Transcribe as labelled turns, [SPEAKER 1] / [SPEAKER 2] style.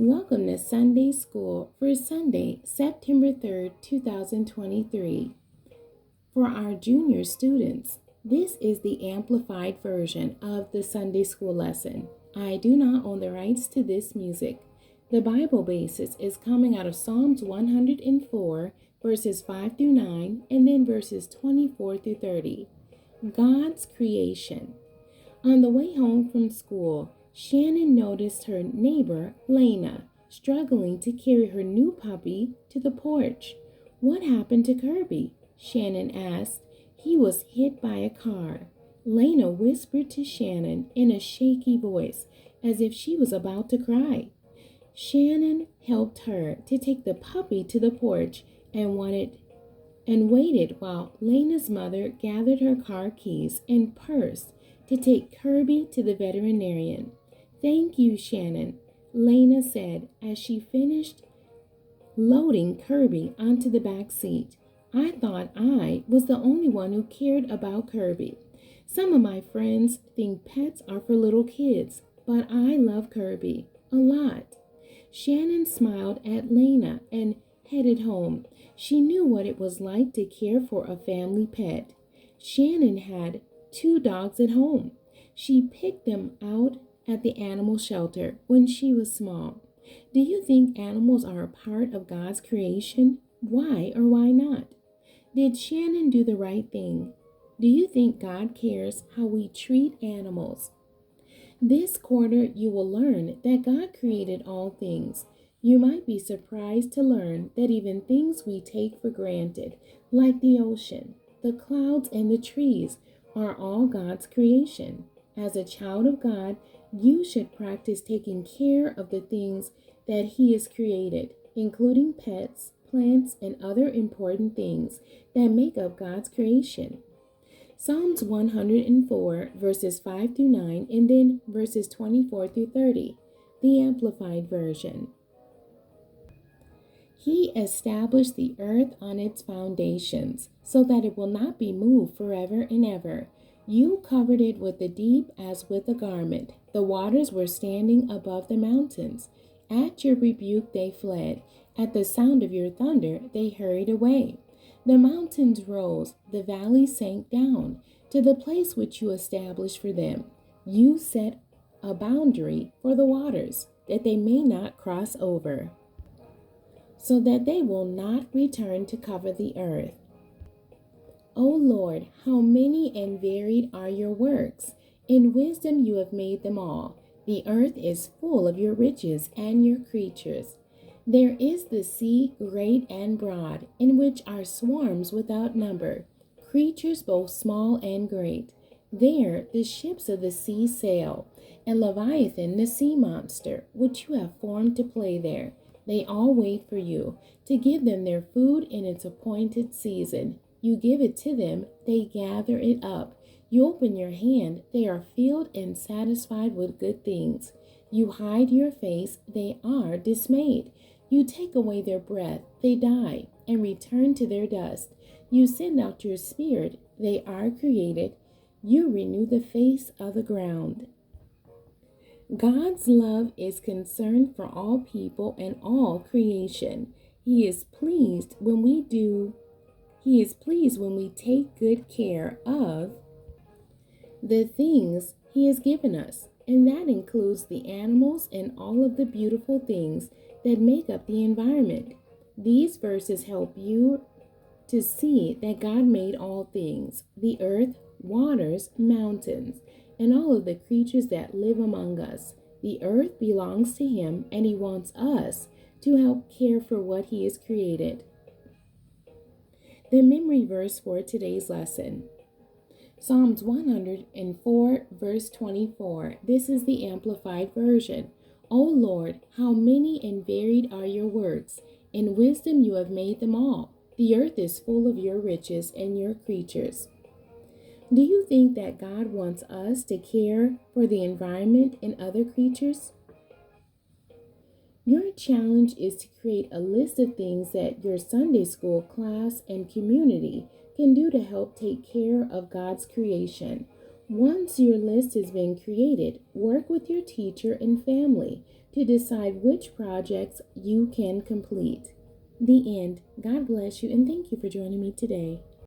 [SPEAKER 1] Welcome to Sunday School for Sunday, September 3rd, 2023. For our junior students, this is the amplified version of the Sunday School lesson. I do not own the rights to this music. The Bible basis is coming out of Psalms 104, verses 5 through 9, and then verses 24 through 30. God's creation. On the way home from school, Shannon noticed her neighbor, Lena, struggling to carry her new puppy to the porch. "What happened to Kirby?" Shannon asked. "He was hit by a car." Lena whispered to Shannon in a shaky voice, as if she was about to cry. Shannon helped her to take the puppy to the porch and waited while Lena's mother gathered her car keys and purse to take Kirby to the veterinarian. "Thank you, Shannon," Lena said as she finished loading Kirby onto the back seat. "I thought I was the only one who cared about Kirby. Some of my friends think pets are for little kids, but I love Kirby a lot." Shannon smiled at Lena and headed home. She knew what it was like to care for a family pet. Shannon had 2 dogs at home. She picked them out at the animal shelter when she was small. Do you think animals are a part of God's creation? Why or why not? Did Shannon do the right thing? Do you think God cares how we treat animals? This quarter, you will learn that God created all things. You might be surprised to learn that even things we take for granted, like the ocean, the clouds, and the trees, are all God's creation. As a child of God, you should practice taking care of the things that He has created, including pets, plants, and other important things that make up God's creation. Psalms 104, verses 5 through 9, and then verses 24 through 30, the Amplified Version. He established the earth on its foundations, so that it will not be moved forever and ever. You covered it with the deep as with a garment. The waters were standing above the mountains. At your rebuke they fled. At the sound of your thunder they hurried away. The mountains rose, the valleys sank down to the place which you established for them. You set a boundary for the waters, that they may not cross over, so that they will not return to cover the earth. O Lord, how many and varied are your works! In wisdom you have made them all. The earth is full of your riches and your creatures. There is the sea, great and broad, in which are swarms without number, creatures both small and great. There the ships of the sea sail, and Leviathan, the sea monster, which you have formed to play there. They all wait for you, to give them their food in its appointed season. You give it to them, they gather it up. You open your hand, they are filled and satisfied with good things. You hide your face, they are dismayed. You take away their breath, they die, and return to their dust. You send out your spirit, they are created. You renew the face of the ground. God's love is concerned for all people and all creation. He is pleased when we take good care of the things He has given us, and that includes the animals and all of the beautiful things that make up the environment. These verses help you to see that God made all things, the earth, waters, mountains, and all of the creatures that live among us. The earth belongs to Him, and He wants us to help care for what He has created. The memory verse for today's lesson, Psalms 104, verse 24. This is the Amplified Version. O Lord, how many and varied are your works! In wisdom you have made them all. The earth is full of your riches and your creatures. Do you think that God wants us to care for the environment and other creatures? Your challenge is to create a list of things that your Sunday school class and community can do to help take care of God's creation. Once your list has been created, work with your teacher and family to decide which projects you can complete. The end. God bless you and thank you for joining me today.